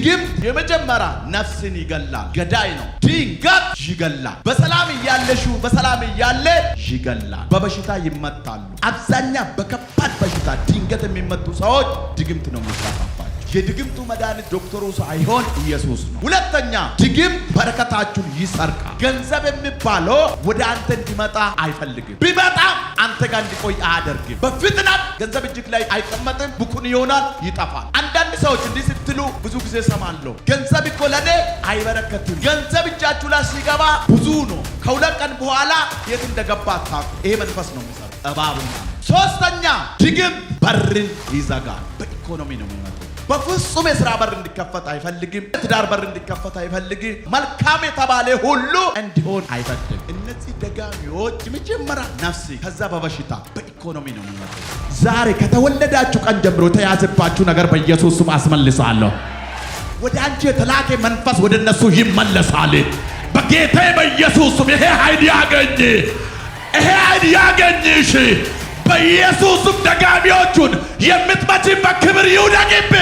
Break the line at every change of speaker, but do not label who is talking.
ድግም የመጀመሪያ ነፍስን ይገላል፣ ገዳይ ነው። ድንገት ይገላል። በሰላም እያለሹ በሰላም እያለ ይገላል። በበሽታ ይመታሉ። አብዛኛ በከባድ በሽታ ድንገት የሚመቱ ሰዎች ድግምት ነው የሚሳፋባቸው። የድግምቱ መድኃኒት ዶክተሩ ሳይሆን ኢየሱስ ነው። ሁለተኛ ድግም በረከታችሁን ይሰርቃል። ገንዘብ የሚባለው ወደ አንተ እንዲመጣ አይፈልግም። ቢመጣም አንተ ጋር እንዲቆይ አያደርግም። በፍጥነት ገንዘብ እጅግ ላይ አይቀመጥም፣ ብኩን ይሆናል፣ ይጠፋል። አንዳንድ ሰዎች እንዲህ ስትሉ ብዙ ጊዜ ሰማለሁ። ገንዘብ እኮ ለኔ አይበረከትም። ገንዘብ እጃችሁ ላይ ሲገባ ብዙ ነው። ከሁለት ቀን በኋላ የት እንደገባ አታውቁ። ይሄ መንፈስ ነው የሚሰራው፣ እባቡ። ሶስተኛ ድግም በርን ይዘጋል። በኢኮኖሚ ነው የሚመጣው። በፍጹም የሥራ በር እንዲከፈት አይፈልግም። ትዳር በር እንዲከፈት አይፈልግም። መልካም የተባለ ሁሉ እንዲሆን አይፈልግም። እነዚህ ደጋሚዎች መጀመሪያ ነፍስ፣ ከዛ በበሽታ በኢኮኖሚ ነው የሚመጣው። ዛሬ ከተወለዳችሁ ቀን ጀምሮ የተያዘባችሁ ነገር በኢየሱስ ስም አስመልሳለሁ። ወደ አንቺ የተላከ መንፈስ ወደ እነሱ ይመለሳል በጌታ በኢየሱስ ስም። ይሄ ኃይል ያገኝ፣ ይሄ ኃይል ያገኝሽ በኢየሱስ ስም። ደጋሚዎቹን የምትመጪበት ክብር ይውደቅብሽ።